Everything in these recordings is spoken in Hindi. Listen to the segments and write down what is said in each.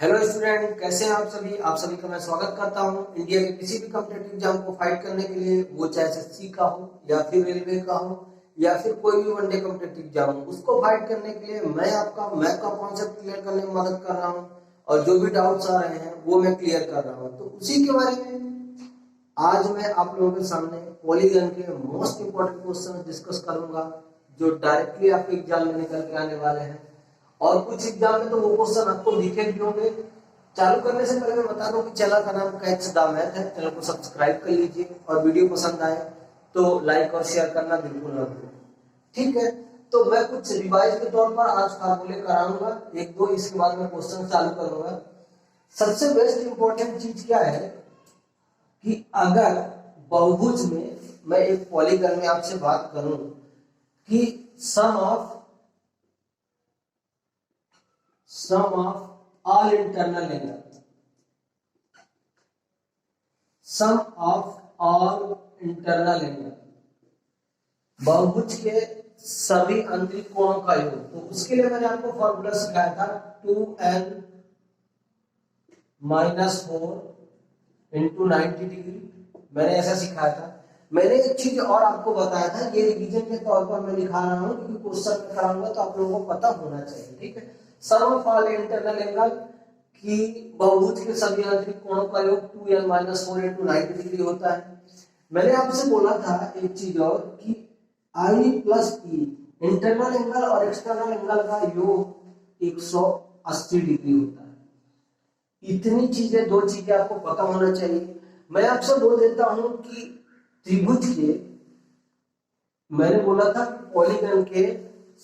हेलो स्टूडेंट, कैसे हैं आप सभी का मैं स्वागत करता हूं। इंडिया के किसी भी कॉम्पिटिटिव एग्जाम को फाइट करने के लिए, वो चाहे एसएससी का हो या फिर रेलवे का हो या फिर कोई भी वनडे कॉम्पिटिटिव एग्जाम हो, उसको फाइट करने के लिए मैं आपका मैथ का कॉन्सेप्ट क्लियर करने में मदद कर रहा हूं और जो भी डाउट्स आ रहे हैं वो मैं क्लियर कर रहा हूं। तो उसी के बारे में आज मैं आप लोगों के सामने पॉलीगन के मोस्ट इंपोर्टेंट क्वेश्चन डिस्कस करूंगा, जो डायरेक्टली आपके एग्जाम में निकल के आने वाले हैं। और कुछ एग्जाम में तो वो क्वेश्चन आपको लिखे भी होंगे। चालू करने से पहले मैं बता दूं कि चैनल का नाम कैच द मैथ है। चैनल को सब्सक्राइब कर लीजिए और वीडियो पसंद आए तो लाइक और शेयर करना बिल्कुल ना भूलें। ठीक है, तो मैं कुछ रिवाइज के तौर पर आज फार्मूले कराऊंगा एक दो, इसके बाद में क्वेश्चन चालू करूंगा। सबसे बेस्ट इंपॉर्टेंट चीज क्या है कि अगर बहुभुज में मैं एक पॉलीगन में आपसे बात करूं कि सम of all internal angle, sum of all internal angle, बहुभुज के सभी आंतरिक कोणों का योग। तो उसके लिए मैंने आपको फॉर्मूला सिखाया था 2n - 4 इंटू 90 डिग्री। मैंने ऐसा सिखाया था। मैंने एक चीज और आपको बताया था, ये रिवीजन के तौर पर मैं लिखा रहा हूँ क्योंकि क्वेश्चन में कराऊंगा तो आप लोगों को पता होना चाहिए। ठीक है, सम ऑफ ऑल इंटरनल एंगल की बहुभुज के सभी आंतरिक कोणों का योग 2n - 4 इंटू 90 डिग्री होता है। मैंने आपसे बोला था एक चीज और कि I plus E internal angle और एक्सटर्नल एंगल का योग 180 डिग्री होता है। इतनी चीजें, दो चीजें आपको पता होना चाहिए। मैं आपसे बोल देता हूं कि त्रिभुज के, मैंने बोला था पॉलीगन के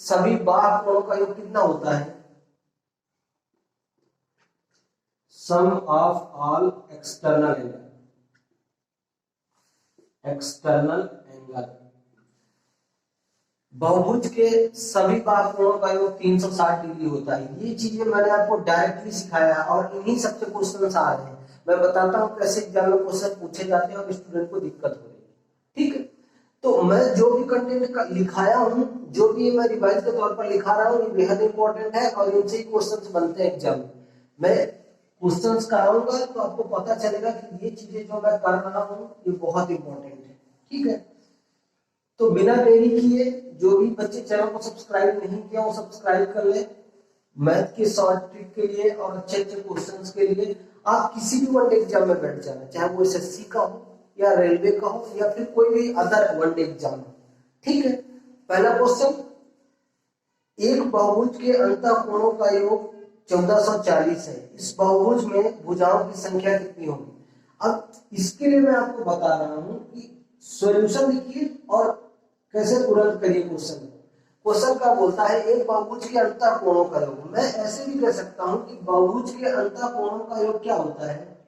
सभी बाह्य कोणों का योग कितना होता है? सम ऑफ ऑल एक्सटर्नल एंगल, बहुभुज के सभी बाह्य कोणों का योग 360 डिग्री होता है। ये चीजें मैंने आपको डायरेक्टली सिखाया और इन्हीं सबसे क्वेश्चन आ रहे हैं। मैं बताता हूँ कैसे एग्जाम में क्वेश्चन पूछे जाते हैं और स्टूडेंट को दिक्कत हो रही है। ठीक है, तो मैं जो भी कंटेंट लिखाया हूँ, जो भी मैं रिवाइज के तौर पर लिखा रहा हूँ, ये बेहद इंपॉर्टेंट है और इनसे ही क्वेश्चंस बनते हैं एग्जाम में। मैं क्वेश्चंस कराऊंगा तो आपको पता चलेगा कि ये चीजें जो मैं कर रहा हूँ ये बहुत इंपॉर्टेंट है। ठीक है, तो बिना देरी किए जो भी बच्चे चैनल को सब्सक्राइब नहीं किया वो सब्सक्राइब कर ले। मैथ के शॉर्ट ट्रिक के लिए और अच्छे अच्छे क्वेश्चंस के लिए आप किसी भी वनडे एग्जाम में बैठ जाना, चाहे वो एसएससी का हो या रेलवे का हो या फिर कोई भी अदर वनडे एग्जाम हो। ठीक है, पहला क्वेश्चन, एक बहुभुज के अंतःकोणों का योग 1440 है। इस बहुभुज में भुजाओं की संख्या कितनी होगी? अब इसके लिए मैं आपको बता रहा हूं कि सॉल्यूशन लिखिए और कैसे तुरंत करिए क्वेश्चन। क्वेश्चन क्या बोलता है? एक बहुभुज के अंतःकोणों का योग। मैं ऐसे भी कह सकता हूं कि बहुभुज के अंतःकोणों का योग क्या होता है?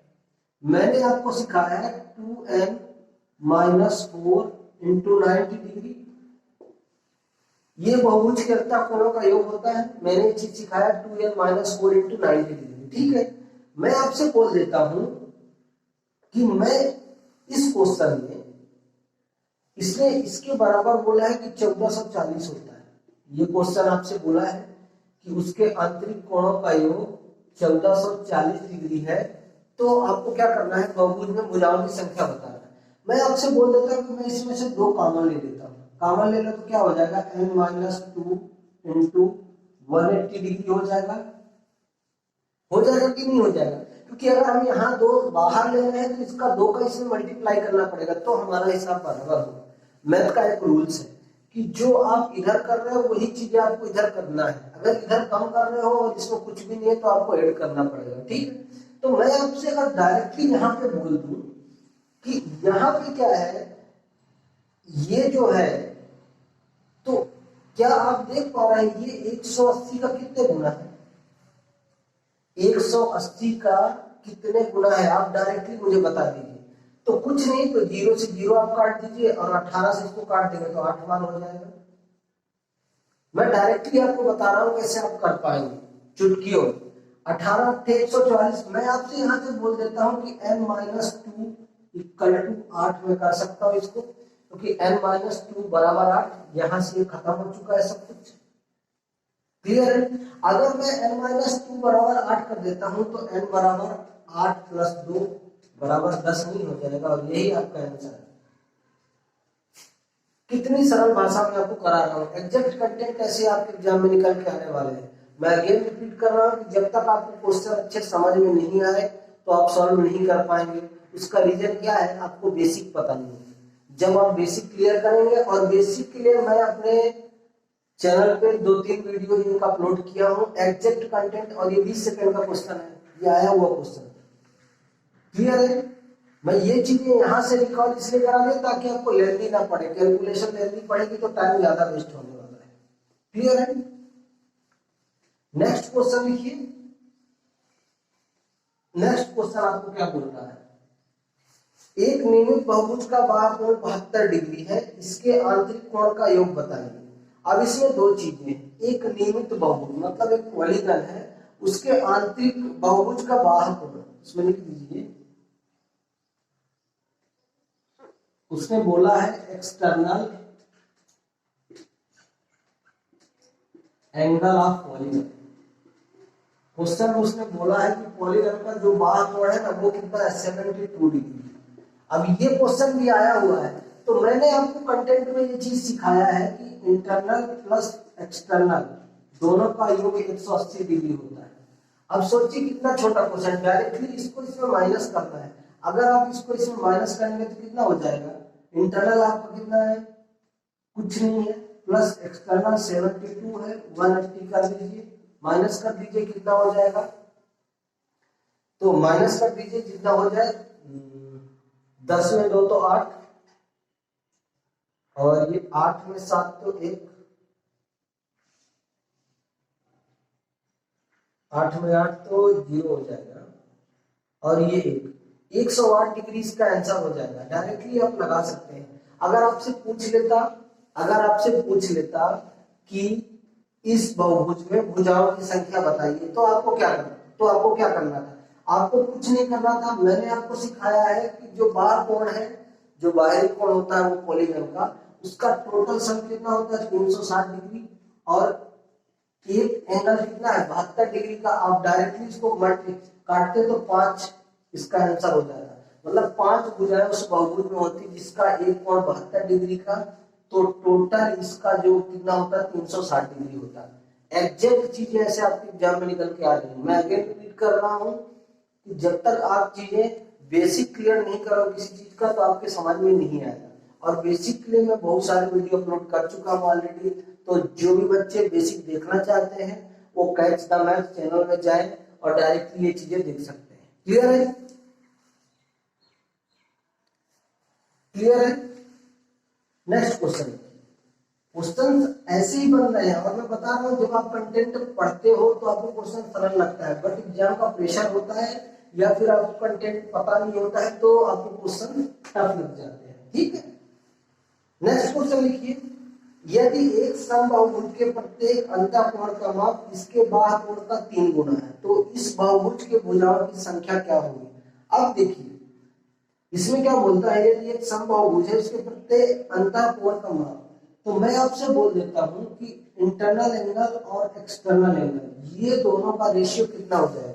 मैंने आपको सिखाया है 2n - 4 इंटू 90 डिग्री। ये बहुभुज के अंतःकोणों का योग होता है। मैंने ये चीज सिखाया 2n - 4 इंटू 90 डिग्री। ठीक है, मैं आपसे बोल देता हूं कि मैं इस क्वेश्चन में इसने इसके बराबर बोला है कि 1440 होता है। ये क्वेश्चन आपसे बोला है कि उसके आंतरिक कोणों का योग 1440 डिग्री है। तो आपको क्या करना है? बहुभुज में भुजाओं की संख्या बताना है। मैं आपसे बोल देता हूँ कि मैं इसमें से दो कॉमन ले लेता हूँ। कॉमन ले लो तो क्या हो जाएगा? n - 2 इंटू 180 डिग्री हो जाएगा। हो जाएगा कि नहीं हो जाएगा? क्योंकि अगर हम यहाँ दो बाहर ले रहे हैं तो इसका दो का इसमें मल्टीप्लाई करना पड़ेगा तो हमारा हिसाब बराबर होगा। मैथ का एक रूल्स है कि जो आप इधर कर रहे हो वही चीजें आपको इधर करना है। अगर इधर कम कर रहे हो और इसमें कुछ भी नहीं है तो आपको ऐड करना पड़ेगा। ठीक है, तो मैं आपसे अगर डायरेक्टली यहाँ पे बोल दूं कि यहाँ पे क्या है, ये जो है, तो क्या आप देख पा रहे हैं ये 180 का कितने गुना है? 180 का कितने गुना है आप डायरेक्टली मुझे बता दीजिए। तो कुछ नहीं, तो 0 से 0 आप काट दीजिए और 18 से इसको काट देंगे तो 8 मान हो जाएगा। मैं डायरेक्टली आपको बता रहा हूं कैसे आप कर पाएंगे चुटकियों। 18 थे 144। मैं आपसे यहां से बोल देता हूं कि n - 2 इक्वल टू 8 में कर सकता हूं इसको, क्योंकि n - 2 बराबर 8। यहां से ये खत्म हो चुका है सब कुछ। क्लियर है? अगर मैं n-2 बराबर 8 कर देता हूं तो n बराबर 8 प्लस 2 बराबर 10 नहीं हो जाएगा, और यही आपका आंसर है। कितनी सरल भाषा में आपको करा रहा हूँ। एग्जैक्ट कंटेंट ऐसे आपके एग्जाम में निकल के आने वाले हैं। मैं अगेन रिपीट कर रहा हूँ कि जब तक आपको क्वेश्चन अच्छे समझ में नहीं आए तो आप सॉल्व नहीं कर पाएंगे। उसका रीजन क्या है, आपको बेसिक पता नहीं है। जब आप बेसिक क्लियर करेंगे, और बेसिक के लिए मैं अपने चैनल पे 2-3 वीडियो इनका अपलोड किया हूँ, एग्जैक्ट कंटेंट, और ये 20 सेकंड का क्वेश्चन है, ये आया हुआ क्वेश्चन। क्लियर है? मैं ये चीजें यहाँ से रिकॉर्ड इसलिए करा दिया ताकि आपको लेंदी ना पड़े, कैलकुलेशन लेंदी पड़ेगी तो टाइम ज्यादा वेस्ट होने वाला है। क्लियर है? नेक्स्ट क्वेश्चन लिखिए। नेक्स्ट क्वेश्चन आपको क्या बोल रहा है, एक नियमित बहुभुज का बाह्य कोण 72 डिग्री है, इसके आंतरिक कोण का योग बताइए। अब इसमें दो चीजें, एक नियमित बहुभुज मतलब एक पॉलीगन है, उसके आंतरिक बहुभुज का बाह्य कोण, इसमें लिख दीजिए, उसने बोला है external angle of polygon. Question में उसने बोला है कि पॉलीगन का जो बाह्य कोण है ना वो कितना है, 72 डिग्री। अब ये क्वेश्चन भी आया हुआ है, तो मैंने आपको कंटेंट में ये चीज सिखाया है कि इंटरनल प्लस एक्सटर्नल दोनों का योग 180 डिग्री होता है। अब सोचिए कितना छोटा क्वेश्चन, डायरेक्टली इसको इसमें माइनस करना है। अगर आप इसको इसमें माइनस करेंगे तो कितना हो जाएगा, इंटरनल आपका कितना है, कुछ नहीं है, प्लस एक्सटर्नल 72 है, 180 कर दीजिए, माइनस कर दीजिए, कितना हो जाएगा, तो माइनस कर दीजिए जितना हो जाए, 10 में 2 तो 8, और ये 8 में 7 तो 1, 8 में 8 तो 0 हो जाएगा, और ये 108 डिग्री का आंसर हो जाएगा। डायरेक्टली आप लगा सकते हैं। अगर आपसे पूछ लेता कि इस बहुभुज में भुजाओं की संख्या बताइए तो आपको क्या करना था, आपको कुछ नहीं करना था। मैंने आपको सिखाया है कि जो बाह्य कोण है, जो बाहरी कोण होता है वो पॉलीगन का, उसका टोटल सम कितना होता है, 360 डिग्री, और एक एंगल कितना है, 72 डिग्री का। आप डायरेक्टली इसको काटते तो 5 इसका आंसर हो जाएगा। मतलब 5 भुजाएं उस बहुभुज में होती जिसका एक कोण 72 डिग्री का, तो टोटल इसका जो कितना होता है, 360 डिग्री होता है। एग्जैक्ट चीजें ऐसे आपके एग्जाम में निकल के आ रही है। मैं अगेन रिपीट कर रहा हूँ कि जब तक आप चीजें बेसिक क्लियर नहीं करो किसी चीज का तो आपके समझ में नहीं आएगा। और बेसिक के लिए मैं बहुत सारे वीडियो अपलोड कर चुका हूँ ऑलरेडी, तो जो भी बच्चे बेसिक देखना चाहते हैं वो कैच द मैथ चैनल में जाए और डायरेक्टली ये चीजें देख सकते हैं। क्लियर है? क्लियर है? नेक्स्ट क्वेश्चन ऐसे ही बन रहे हैं, और मैं बता रहा हूँ जब आप कंटेंट पढ़ते हो तो आपको क्वेश्चन सरल लगता है, बट एग्जाम का प्रेशर होता है या फिर आपको कंटेंट पता नहीं होता है तो आपको क्वेश्चन टफ लग जाते हैं। ठीक है, नेक्स्ट क्वेश्चन लिखिए, यदि एक समबाहुभुज के प्रत्येक अंतःकोण का माप इसके बाह्य कोण का 3 गुना है तो इस बहुभुज के भुजाओं की संख्या क्या होगी। अब देखिए इसमें क्या बोलता है, यदि एक समबाहुभुज है उसके प्रत्येक अंतःकोण का माप, तो मैं आपसे बोल देता हूं कि इंटरनल एंगल और एक्सटर्नल एंगल ये दोनों का रेशियो कितना हो जाएगा।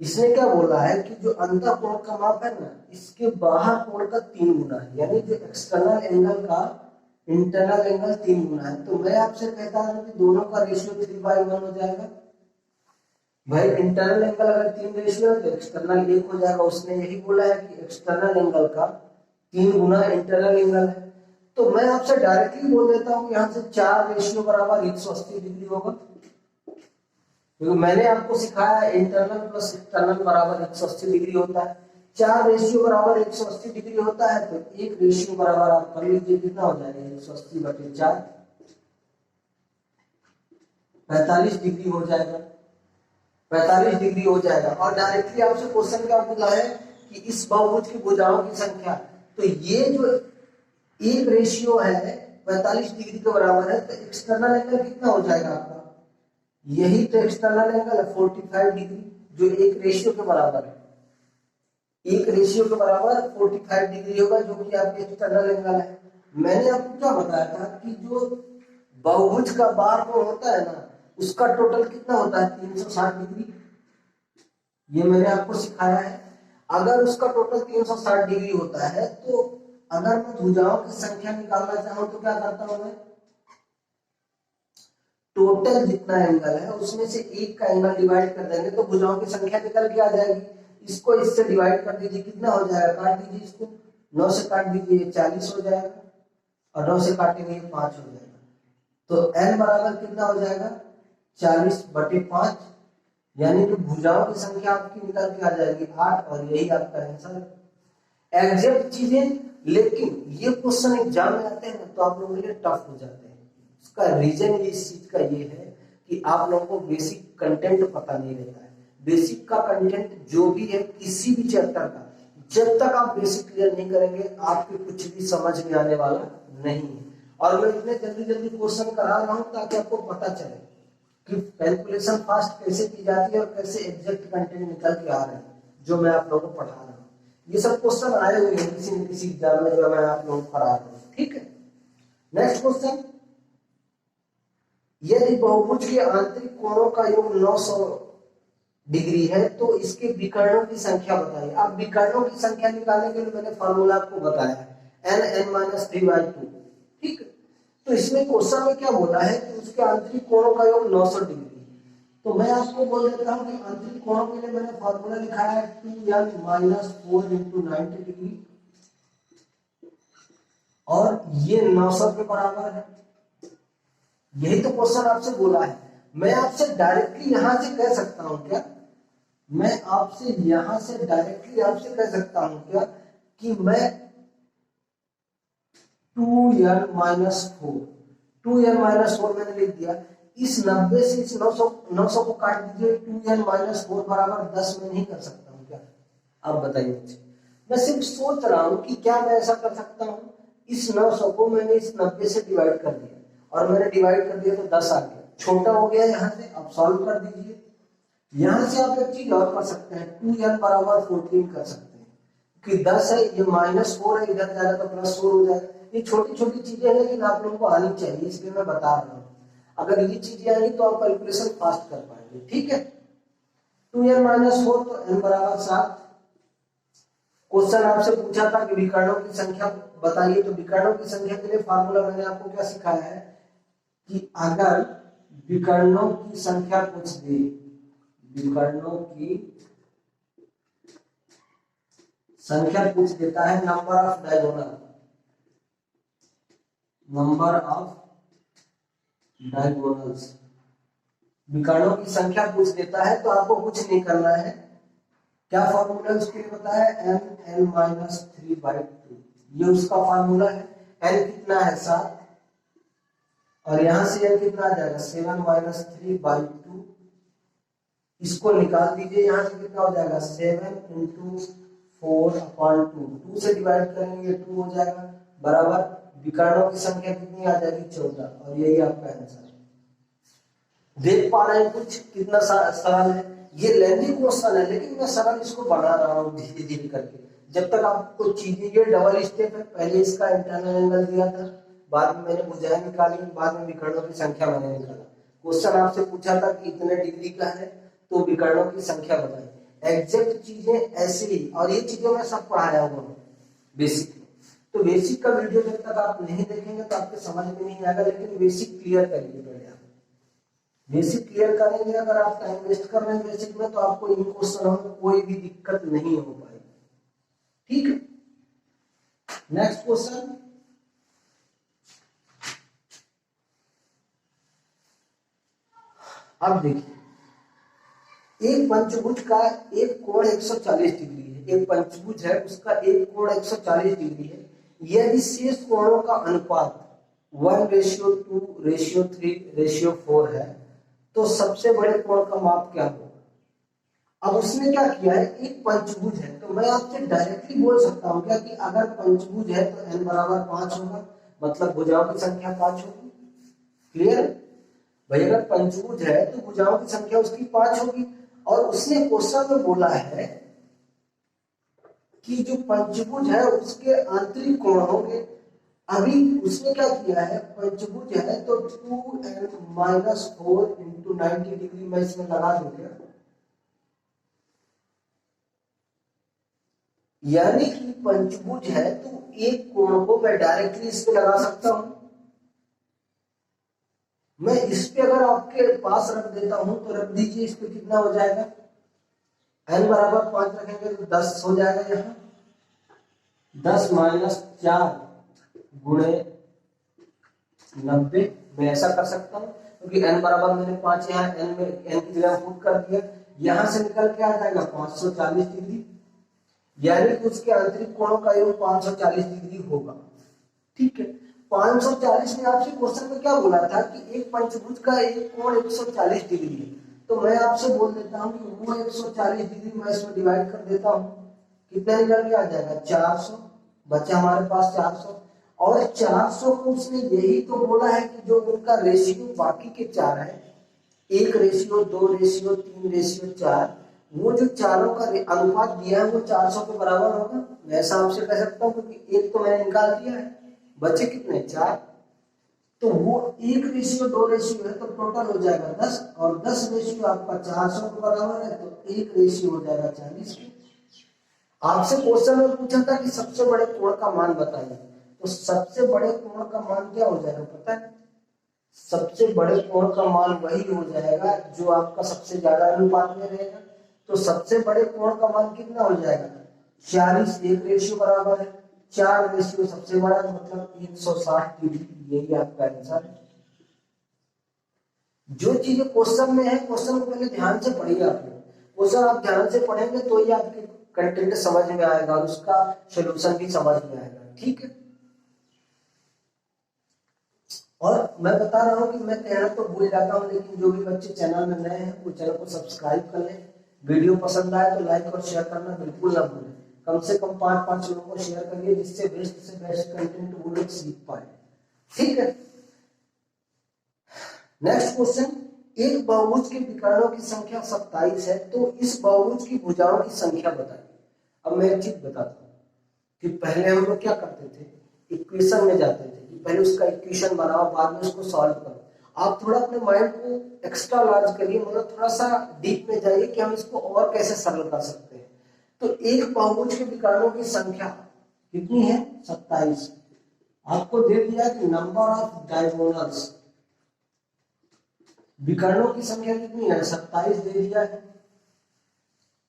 इसने क्या बोला है कि जो अंतःकोण का माप है ना इसके बाह्य कोण का 3 गुना है, यानी जो एक्सटर्नल एंगल का इंटरनल एंगल 3 गुना है। तो मैं आपसे कहता हूं कि दोनों का रेशियो 3/1 हो जाएगा। भाई इंटरनल एंगल अगर 3 रेशियो है तो एक्सटर्नल 1 हो जाएगा। उसने यही बोला है कि एक्सटर्नल एंगल का 3 गुना इंटरनल एंगल है। तो मैं आपसे डायरेक्टली बोल देता हूं यहाँ से 4 रेशियो बराबर 180 डिग्री होगा, क्योंकि मैंने आपको सिखाया है इंटरनल प्लस एक्सटर्नल बराबर 180 डिग्री होता है। 4 रेशियो बराबर 180 डिग्री होता है, तो 1 रेशियो बराबर आप कर लीजिए कितना हो जाएगा, 180/4 45 डिग्री हो जाएगा, 45 डिग्री हो जाएगा। और डायरेक्टली आपसे क्वेश्चन क्या पूछा है कि इस बहुभुज की भुजाओं की संख्या, तो ये जो एक रेशियो है 45 डिग्री के बराबर है, तो एक्सटर्नल एंगल कितना हो जाएगा आपका, यही तो एक्सटर्नल एंगल है 45 डिग्री, जो एक रेशियो के बराबर है। एक रेशियो के बराबर 45 डिग्री होगा जो कि आपके एक्सटर्नल एंगल है। मैंने आपको क्या बताया था कि जो बहुभुज का बाह्य कोण होता है ना उसका टोटल कितना होता है 360 डिग्री। ये मैंने आपको सिखाया है। अगर उसका टोटल 360 डिग्री होता है तो अगर मैं भुजाओं की संख्या निकालना चाहूं तो क्या करता हूं मैं, टोटल जितना एंगल है उसमें से एक का एंगल डिवाइड कर देंगे तो भुजाओं की संख्या निकल के आ जाएगी। इसको इससे डिवाइड कर दीजिए, कितना हो जाएगा, काट दीजिए इसको, 9 से काट दीजिए 40 हो जाएगा, और 9 से काटेंगे 5 हो जाएगा। तो n बराबर कितना हो जाएगा 40/5, यानी कि भुजाओं की संख्या आपकी निकल के आ जाएगी 8, और यही आपका आंसर है। एग्जैक्ट चीजें, लेकिन ये क्वेश्चन एग्जाम में आते हैं तो आप लोगों के लिए टफ हो जाते हैं। उसका रीजन इस चीज का ये है कि आप लोगों को बेसिक कंटेंट पता नहीं रहता है। बेसिक का कंटेंट जो भी है किसी भी चैप्टर का, जब तक आप बेसिक क्लियर नहीं करेंगे आपके कुछ भी समझ में आने वाला नहीं है। और मैं इतने जल्दी जल्दी क्वेश्चन करा रहा हूं ताकि आपको पता चले कि कैलकुलेशन फास्ट कैसे की जाती है और कैसे एग्जैक्ट कंटेंट निकल के आ रहे हैं जो मैं आप लोगों को पढ़ा रहा हूँ। ये सब क्वेश्चन आए हुए हैं किसी न किसी एग्जाम में जो मैं आप लोगों को पढ़ा रहा हूँ, ठीक है। नेक्स्ट क्वेश्चन, यदि बहुभुज के आंतरिक कोणों का योग 900 डिग्री है तो इसके विकर्णों की संख्या बताइए। अब विकर्णों की संख्या निकालने के लिए मैंने फार्मूला आपको बताया है n(n-3/2), ठीक है। तो इसमें क्वेश्चन में क्या बोला है कि उसके आंतरिक कोणों का योग 900 डिग्री। तो मैं आपको बोल देता हूं कि आंतरिक कोणों के लिए मैंने फार्मूला लिखा है 2n-4 × 90 डिग्री, और ये 900 के बराबर है। यही तो क्वेश्चन आपसे बोला है। मैं आपसे डायरेक्टली यहां से कह सकता हूं क्या, मैं आपसे यहां से डायरेक्टली आपसे कह सकता हूं क्या कि मैं 2n-4 मैंने लिख दिया। इस 90 से इस 900 को काट दीजिए, 2n-4 बराबर 10 में नहीं कर सकता हूं क्या, आप बताइए मुझे। मैं सिर्फ सोच रहा हूं कि क्या मैं ऐसा कर सकता हूं, इस 900 को मैंने इस 90 से डिवाइड कर दिया, और मैंने डिवाइड कर दिया तो 10 आ गया, छोटा हो गया यहाँ से। अब सॉल्व कर दीजिए। यहां से आप एक चीज और कर सकते हैं, 2n बराबर 14 कर सकते हैं, कि 10 है ये -4 है, इधर जाएगा तो +4 हो जाएगा। ये छोटी छोटी चीजें हैं लेकिन आप लोगों को आनी चाहिए, इसलिए मैं बता रहा हूँ। अगर ये चीजें आएंगी तो आप कैलकुलेशन फास्ट कर पाएंगे, ठीक है। 2n-4 तो n बराबर 7। क्वेश्चन आपसे पूछा था कि विकर्णों की संख्या बताइए, तो विकर्णों की संख्या के लिए फार्मूला मैंने आपको क्या सिखाया है कि अगर विकर्णों की संख्या पूछ दे, विकर्णों की संख्या पूछ देता है, number of diagonal, number of diagonals, विकर्णों की संख्या पूछ देता है तो आपको कुछ नहीं करना है। क्या फार्मूला उसके लिए बताया, n(n-3/2), ये उसका फार्मूला है। n कितना है 7, और यहां से n कितना आ जाएगा 7-3/2। इसको निकाल दीजिए, यहां से कितना हो जाएगा 7 × 4/2, 2 से डिवाइड करेंगे 2 हो जाएगा, बराबर विकर्णों की संख्या कितनी आ जाएगी 14, और यही आपका आंसर है। देख पा रहे हैं कुछ कितना सरल है। ये लेंथी क्वेश्चन है लेकिन मैं सरल इसको बना रहा हूँ धीरे धीरे करके। जब तक आपको चीजें, ये डबल स्टेप है, पहले इसका इंटरनल एंगल दिया था, बाद में मैंने भुजाएं निकाली, बाद में विकर्णों की संख्या मैंने निकाला। क्वेश्चन आपसे पूछा था कि इतने डिग्री का है तो विकर्णों की संख्या बताइए। एग्जैक्ट चीजें ऐसे ही, और ये चीजें मैं सब पढ़ाया हुआ हूँ बेसिक। तो बेसिक का वीडियो जब तक आप नहीं देखेंगे तो आपके समझ में नहीं आएगा, लेकिन बेसिक क्लियर करिए पहले आप। बेसिक क्लियर करेंगे, अगर आप टाइम वेस्ट कर रहे हैं बेसिक में तो आपको इन क्वेश्चनों में कोई भी दिक्कत नहीं हो पाएगी, ठीक है। नेक्स्ट क्वेश्चन, अब देखिए, एक पंचभुज का एक कोण 140 डिग्री है। एक पंचभुज है उसका एक कोण 140 डिग्री है। यदि शेष कोणों का अनुपात 1:2:3:4 है तो सबसे बड़े कोण का माप क्या होगा। अब उसने क्या किया है, एक पंचभुज है तो मैं आपसे डायरेक्टली बोल सकता हूं क्या कि अगर पंचभुज है तो n बराबर 5 होगा, मतलब भुजाओं की संख्या 5 होगी। क्लियर भाई, अगर पंचभुज है तो भुजाओं की संख्या उसकी 5 होगी। और उसने क्वेश्चन में बोला है कि जो पंचभुज है उसके आंतरिक कोण होंगे, अभी उसने क्या किया है, पंचभुज है तो 2n-4 इंटू 90 डिग्री मैं इसमें लगा दूं क्या, यानी कि पंचभुज है तो एक कोण को मैं डायरेक्टली इस पे लगा सकता हूं। मैं इस पे अगर आपके पास रख देता हूं तो रख दीजिए, इस पे कितना हो जाएगा, n बराबर 5 रखेंगे तो 10 हो जाएगा, यहाँ 10 माइनस 4 गुणे 90। मैं ऐसा कर सकता हूँ क्योंकि n बराबर मैंने 5 यहाँ n में n की जगह पुट कर दिया, यहां से निकल के आ जाएगा 540 डिग्री, यानी कि उसके आंतरिक कोणों का योग 540 डिग्री होगा। ठीक है, 540 में आपसे क्वेश्चन में क्या बोला था कि एक पंचभुज का एक कोण 140 डिग्री है, तो मैं आपसे बोल देता हूँ कि वो 140 डिग्री मैं इसमें डिवाइड कर देता हूँ, कितना निकल के आ जाएगा 400, बचा हमारे पास 400, और 400 को उसने यही तो बोला है कि जो उनका रेशियो बाकी के 4 है, 1 रेशियो 2 रेशियो 3 रेशियो 4, वो जो चारों का अनुपात दिया है वो 400 के बराबर होगा। मैं ऐसा आपसे कह सकता हूँ क्योंकि एक तो मैंने निकाल दिया है, बचे कितने 4, तो वो 1 रेशियो 2 रेशियो है तो टोटल हो जाएगा 10, और 10 रेशियो आपका 400 के बराबर है तो 1 रेशियो हो जाएगा 40 के। आपसे क्वेश्चन में पूछा था कि सबसे बड़े कोण का मान बताइए, तो सबसे बड़े कोण का मान क्या हो जाएगा पता है, सबसे बड़े कोण का मान वही हो जाएगा जो आपका सबसे ज्यादा अनुपात में रहेगा। तो सबसे बड़े कोण का मान कितना हो जाएगा 40, 1 रेशियो बराबर है 4 रेशियो सबसे बड़ा, मतलब 160 डिग्री, यही आपका आंसर है। जो चीजें क्वेश्चन में है, क्वेश्चन को पहले ध्यान से पढ़िए आप लोग, क्वेश्चन आप ध्यान से पढ़ेंगे तो ही आपके कंटेंट समझ में आएगा और उसका सॉल्यूशन भी समझ में आएगा। ठीक है, और मैं बता रहा हूँ कि मैं कहना तो भूल जाता हूँ, लेकिन जो भी बच्चे चैनल में नए हैं वो चैनल को सब्सक्राइब कर लें, वीडियो पसंद आए तो लाइक और शेयर करना बिल्कुल ना भूलें, कम से कम 5-5 लोगों को शेयर करिए जिससे बेस्ट से बेस्ट कंटेंट वो लोग सीख पाए। ठीक है, नेक्स्ट क्वेश्चन, एक बहुभुज के विकर्णों की संख्या 27 है तो इस बहुभुज की भुजाओं की संख्या बताइए। अब मैं एक चीज बताता हूँ कि पहले हम लोग क्या करते थे, इक्वेशन में जाते थे कि पहले उसका इक्वेशन बनाओ बाद में उसको सॉल्व करो। आप थोड़ा अपने माइंड को एक्स्ट्रा लार्ज करिए, मतलब थोड़ा सा डीप में जाइए कि हम इसको और कैसे सरल कर सकते हैं। तो एक बहुभुज के विकर्णों की संख्या कितनी है 27, आपको दे दिया कि नंबर ऑफ डायगोनल्स, विकर्णों की संख्या कितनी है 27 दे दिया है।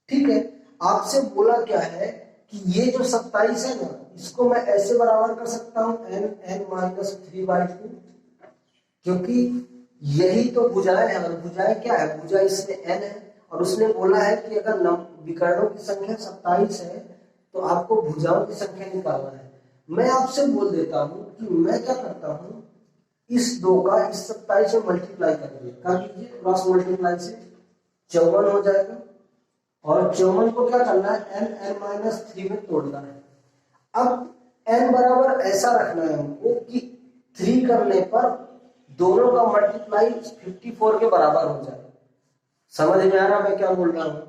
ठीक है, आपसे बोला क्या है कि ये जो 27 है ना, इसको मैं ऐसे बराबर कर सकता हूं n-3/2, क्योंकि यही तो भुजाएं है, और भुजाएं क्या है, भुजा इसमें n है, और उसने बोला है कि अगर विकर्णों की संख्या 27 है तो आपको भुजाओं की संख्या निकालना है। मैं आपसे बोल देता हूं कि मैं क्या करता हूं, इस 2 का इस 27 से मल्टीप्लाई करिए, क्या कीजिए क्रॉस मल्टीप्लाई से 54 हो जाएगा, और 54 को क्या करना है n-3 में तोड़ना है। अब n बराबर ऐसा रखना है हमको कि 3 करने पर दोनों का मल्टीप्लाई 54 के बराबर हो जाए। समझ में आ रहा मैं क्या बोल रहा हूं,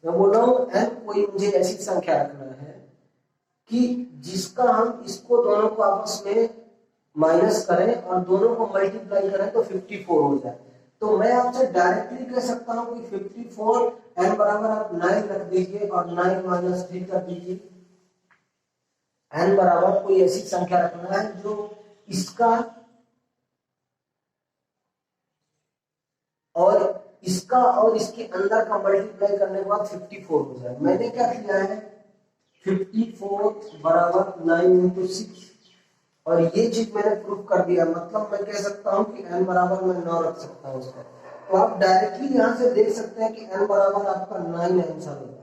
मैं बोल रहा हूं n कोई मुझे ऐसी संख्या रखना है कि जिसका हम इसको दोनों को आपस में माइनस करें और दोनों को मल्टीप्लाई करें तो 54 हो जाए। तो मैं आपसे डायरेक्टली कह सकता हूं कि 54 n बराबर आप 9 रख दीजिए और 9-3 कर दीजिए। n बराबर कोई ऐसी संख्या रखना है जो इसका और इसके अंदर का मल्टीप्लाई करने के बाद 54 हो जाए। मैंने क्या किया है 54 बराबर 9 × 6, और ये चीज मैंने प्रूफ कर दिया, मतलब मैं कह सकता हूं कि n बराबर मैं 9 रख सकता हूं उसका। तो आप डायरेक्टली यहां से देख सकते हैं कि n बराबर आपका 9 आंसर होगा।